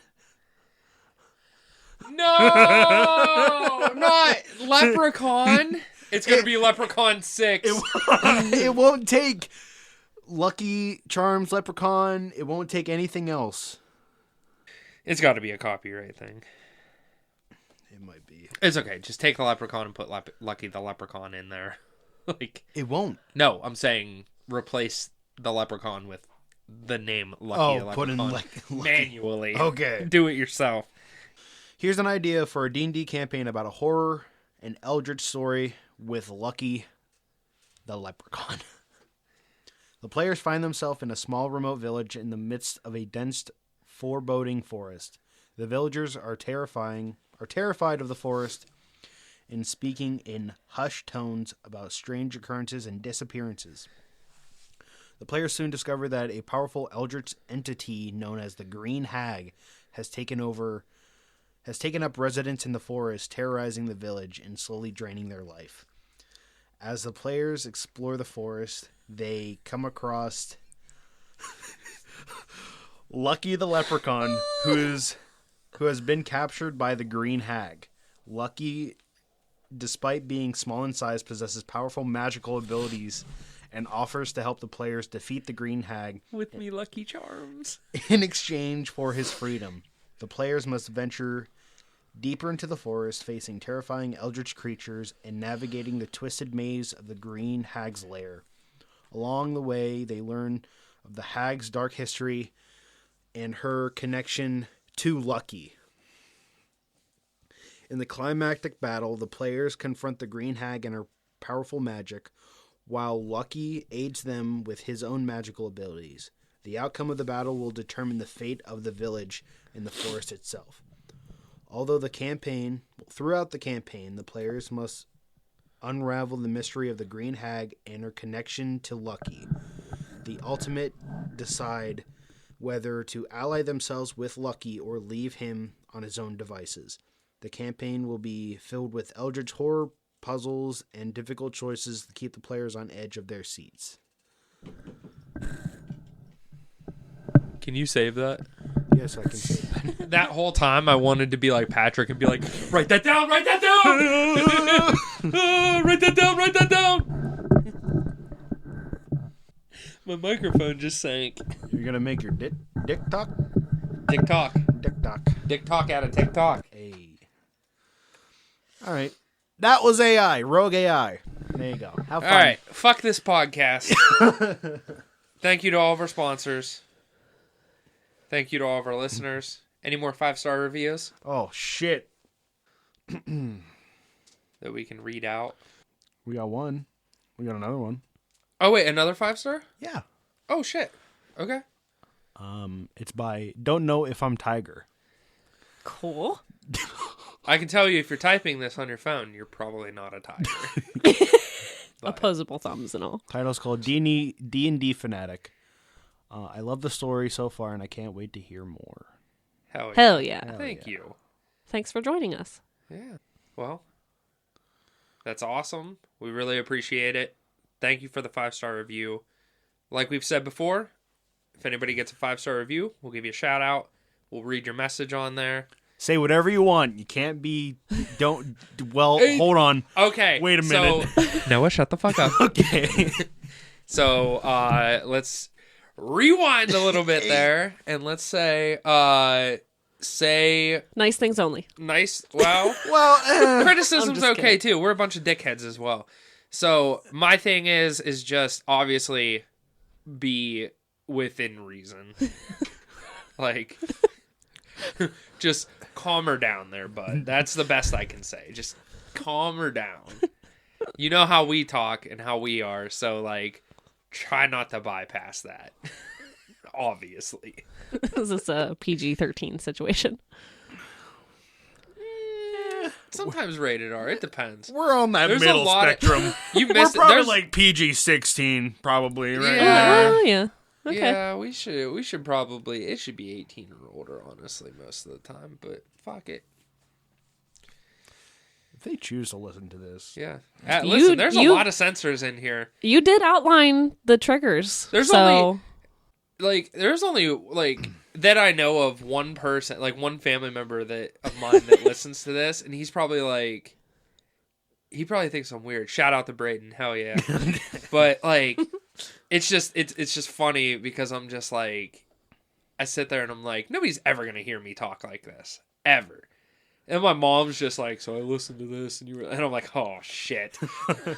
No, not Leprechaun. It's gonna be Leprechaun 6. It won't take Lucky Charms leprechaun. It won't take anything else. It's got to be a copyright thing. It might be. It's okay. Just take the Leprechaun and put Lucky the Leprechaun in there. Like, It won't. no, I'm saying replace the Leprechaun with the name Lucky the put in Leprechaun Lucky. manually. Okay. Do it yourself. Here's an idea for a D&D campaign about a horror and eldritch story with Lucky the Leprechaun. The players find themselves in a small remote village in the midst of a dense, foreboding forest. The villagers are terrified of the forest and speaking in hushed tones about strange occurrences and disappearances. The players soon discover that a powerful eldritch entity known as the Green Hag has taken up residence in the forest, terrorizing the village and slowly draining their life. As the players explore the forest, they come across Lucky the Leprechaun, who has been captured by the Green Hag. Lucky, despite being small in size, possesses powerful magical abilities and offers to help the players defeat the Green Hag With me Lucky Charms. in exchange for his freedom. The players must venture deeper into the forest, facing terrifying eldritch creatures and navigating the twisted maze of the Green Hag's lair. Along the way, they learn of the Hag's dark history and her connection to Lucky. In the climactic battle, the players confront the Green Hag and her powerful magic, while Lucky aids them with his own magical abilities. The outcome of the battle will determine the fate of the village and the forest itself. Throughout the campaign, the players must unravel the mystery of the Green Hag and her connection to Lucky. The ultimate decide whether to ally themselves with Lucky or leave him on his own devices. The campaign will be filled with eldritch horror, puzzles, and difficult choices to keep the players on edge of their seats. Can you save that? Yes, I can say that. That whole time I wanted to be like Patrick and be like, write that down, write that down! Write that down, write that down! My microphone just sank. You're going to make your dick talk? Dick talk. Dick talk. Dick talk out of TikTok. Hey. All right. That was AI. Rogue AI. There you go. Have fun. All right. Fuck this podcast. Thank you to all of our sponsors. Thank you to all of our listeners. Any more 5-star reviews Oh, shit. that we can read out? We got one. We got another one. Oh, wait. Another 5-star? Yeah. Oh, shit. Okay. It's by Don't Know If I'm Tiger. Cool. I can tell you if you're typing this on your phone, you're probably not a tiger. Opposable thumbs and all. Title's called D&D Fanatic. I love the story so far, and I can't wait to hear more. Hell yeah. Thank you. Thanks for joining us. Yeah. Well, that's awesome. We really appreciate it. Thank you for the 5-star review. Like we've said before, if anybody gets a 5-star review, we'll give you a shout out. We'll read your message on there. Say whatever you want. You can't be... Well, hold on. Okay. Wait a minute. So, Noah, shut the fuck up. Okay. So, let's rewind a little bit there, and let's say Nice things only. nice. Well, criticism's just okay kidding. too. We're a bunch of dickheads as well. So my thing is just obviously be within reason. Like, just calm her down there, bud. That's the best I can say. Just calm her down. You know how we talk and how we are, so like, try not to bypass that. Obviously. Is this a PG-13 situation? Sometimes rated R. It depends. We're on that There's a middle lot of- spectrum. You We're missed it. probably There's like PG-16, probably, right? Yeah. Oh, yeah. Okay. Yeah, we should probably, it should be 18 or older, honestly, most of the time, but fuck it. If they choose to listen to this. Yeah. Listen, there's a you- lot of censors in here. You did outline the triggers. There's so... there's only, like, that I know of one person, like, one family member of mine that listens to this, and he's probably like, he probably thinks I'm weird. Shout out to Braden, hell yeah. But, like, it's just funny because I'm just like, I sit there and I'm like, nobody's ever going to hear me talk like this. Ever. And my mom's just like, so I listened to this, and I'm like, oh, shit.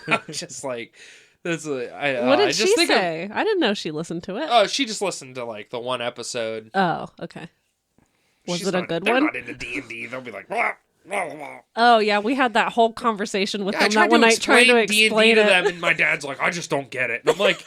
I'm just like... What did she say? I didn't know she listened to it. Oh, she just listened to like the one episode. Oh, okay. Was it a good they're one? Not into D&D. They'll be like, blah, blah, blah. Oh yeah, we had that whole conversation with Yeah, them that one night trying to explain D&D it. to them, and my dad's like, I just don't get it. And I'm like,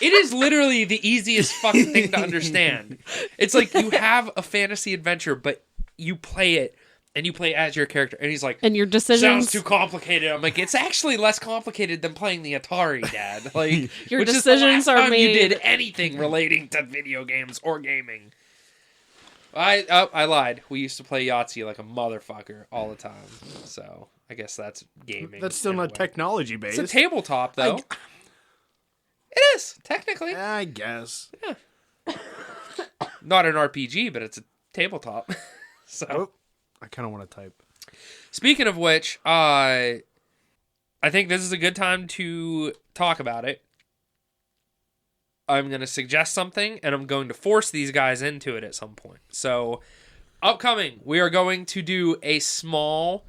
it is literally the easiest fucking thing to understand. It's like you have a fantasy adventure, but you play it. And you play as your character. And he's like, And your decisions... sounds too complicated. I'm like, it's actually less complicated than playing the Atari, Dad. Like, Your which decisions is the are last time made... you did anything relating to video games or gaming. I lied. We used to play Yahtzee like a motherfucker all the time. So, I guess that's gaming. That's still in a not way. technology-based. It's a tabletop, though. It is, technically. I guess. Not an RPG, but it's a tabletop. So... Oh, I kind of want to type. Speaking of which, I think this is a good time to talk about it. I'm going to suggest something, and I'm going to force these guys into it at some point. So, upcoming, we are going to do a small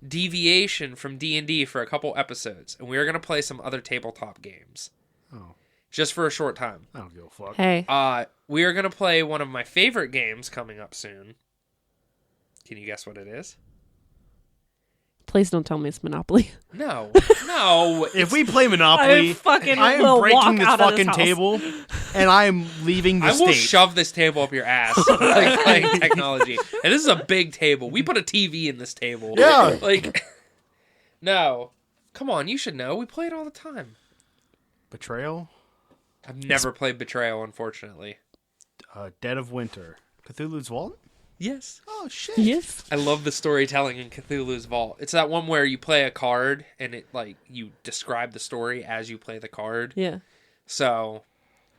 deviation from D&D for a couple episodes, and we are going to play some other tabletop games. Oh. Just for a short time. I don't give a fuck. Hey. We are going to play one of my favorite games coming up soon. Can you guess what it is? Please don't tell me it's Monopoly. No. If we play Monopoly, I am breaking this fucking table, and I am leaving the I will state. shove this table up your ass, like playing technology. And this is a big table. We put a TV in this table. Yeah. Like, no. Come on, you should know. We play it all the time. Betrayal? I've never played Betrayal, unfortunately. Dead of Winter. Cthulhu's Vault? Yes. Oh, shit. Yes. I love the storytelling in Cthulhu's Vault. It's that one where you play a card and it like you describe the story as you play the card. Yeah. So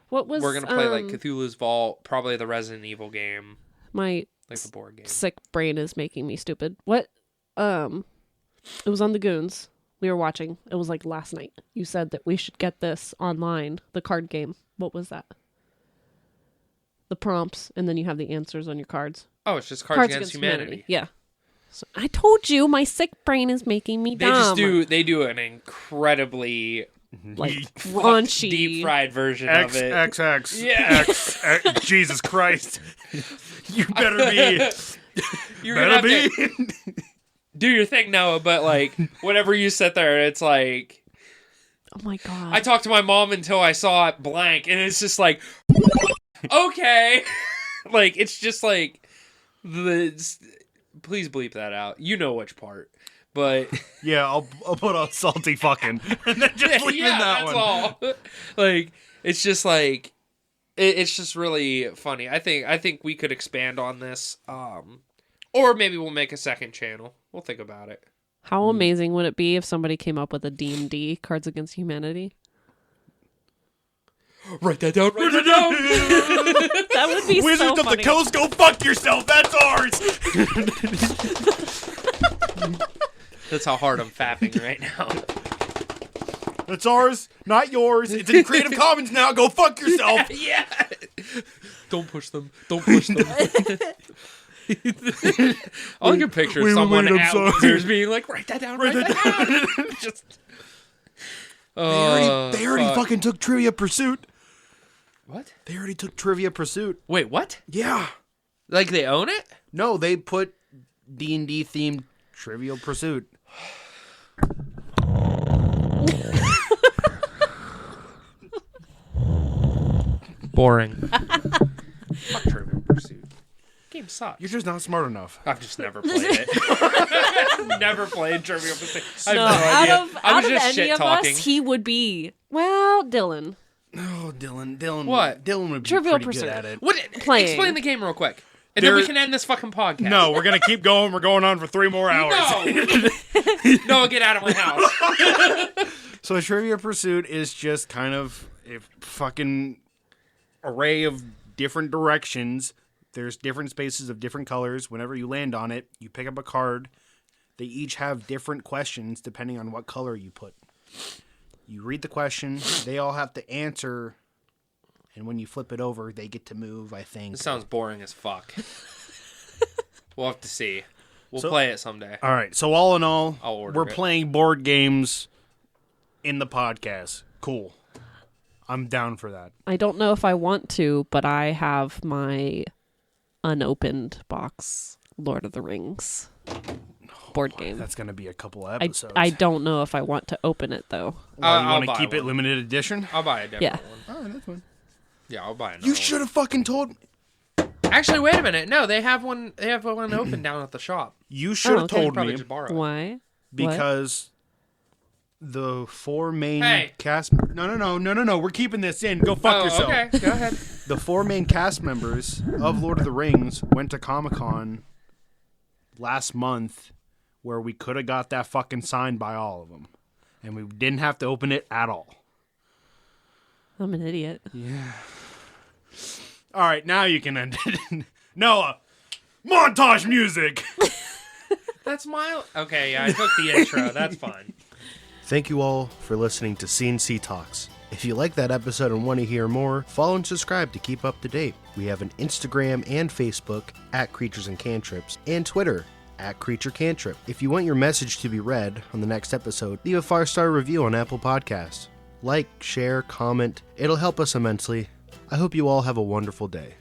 What was we're gonna play like Cthulhu's Vault, probably the Resident Evil game, my like the board game. sick brain is making me stupid. What? It was on the Goons. We were watching. It was like last night. You said that we should get this online. The card game. What was that? The prompts, and then you have the answers on your cards. Oh, it's just Cards Against Humanity. Yeah. So I told you, my sick brain is making me dumb. They do an incredibly like raunchy, deep fried version of it. XX. Yeah. X. Jesus Christ. You better be. You're gonna have to do your thing, Noah, but like whenever you sit there, it's like, oh my god. I talked to my mom until I saw it blank, and it's just like, okay. Like, it's just like, please bleep that out. You know which part. But Yeah, I'll put on salty fucking. And then just leave in that that's one. all. Like, it's just like, it's just really funny. I think we could expand on this. Or maybe we'll make a second channel. We'll think about it. How amazing would it be if somebody came up with a D&D, Cards Against Humanity? Write that down. Write that down. That would be Wizards so of funny. the Coast, go fuck yourself. That's ours. That's how hard I'm fapping right now. That's ours, not yours. It's in Creative Commons now. Go fuck yourself. Yeah. Don't push them. Don't push them. I'll look a picture of Wait, someone I'm at sorry. Wizards being like, write that down. Write that down. Just. They already fucking took Trivia Pursuit. What? They already took Trivia Pursuit. Wait, what? Yeah. Like they own it? No, they put D&D themed Trivial Pursuit. Boring. Fuck Trivial Pursuit. Game sucks. You're just not smart enough. I've just never played it. Never played Trivial Pursuit. I have No, no idea. I was out of just any shit of talking. us, he would be, well, Dylan. Oh, Dylan. What? Dylan would be Trivial pretty Pursuit. good at it. What? Playing. Explain the game real quick, and then we can end this fucking podcast. No, we're going to keep going. We're going on for 3 more hours. No, get out of my house. So Trivia Pursuit is just kind of a fucking array of different directions. There's different spaces of different colors. Whenever you land on it, you pick up a card. They each have different questions depending on what color you put. You read the question. They all have to answer. And when you flip it over, they get to move, I think. This sounds boring as fuck. We'll have to see. We'll So- play it someday. All right. So all in all, I'll order we're it. playing board games in the podcast. Cool. I'm down for that. I don't know if I want to, but I have my unopened box Lord of the Rings board game. That's going to be a couple I episodes. don't know if I want to open it, though. Well, you I'll want to buy keep it one. limited edition? I'll buy a different Yeah. one. Oh, that's fine. Yeah, I'll buy another You one. should have fucking told me. Actually, wait a minute. No, they have one. They have one open down at the shop. You should have okay. told Probably me just borrow it. Why? because the 4 main Hey. cast. No. We're keeping this in. Go fuck Oh, yourself. okay. Go ahead. The 4 main cast members of Lord of the Rings went to Comic-Con last month, where we could have got that fucking signed by all of them, and we didn't have to open it at all. I'm an idiot. All right, now you can end it. Noah, montage music. That's my. Okay, yeah, I took the intro. That's fine. Thank you all for listening to C&C Talks. If you like that episode and want to hear more, follow and subscribe to keep up to date. We have an Instagram and Facebook at Creatures and Cantrips, and Twitter at Creature Cantrip. If you want your message to be read on the next episode, leave a 5-star review on Apple Podcasts. Like, share, comment. It'll help us immensely. I hope you all have a wonderful day.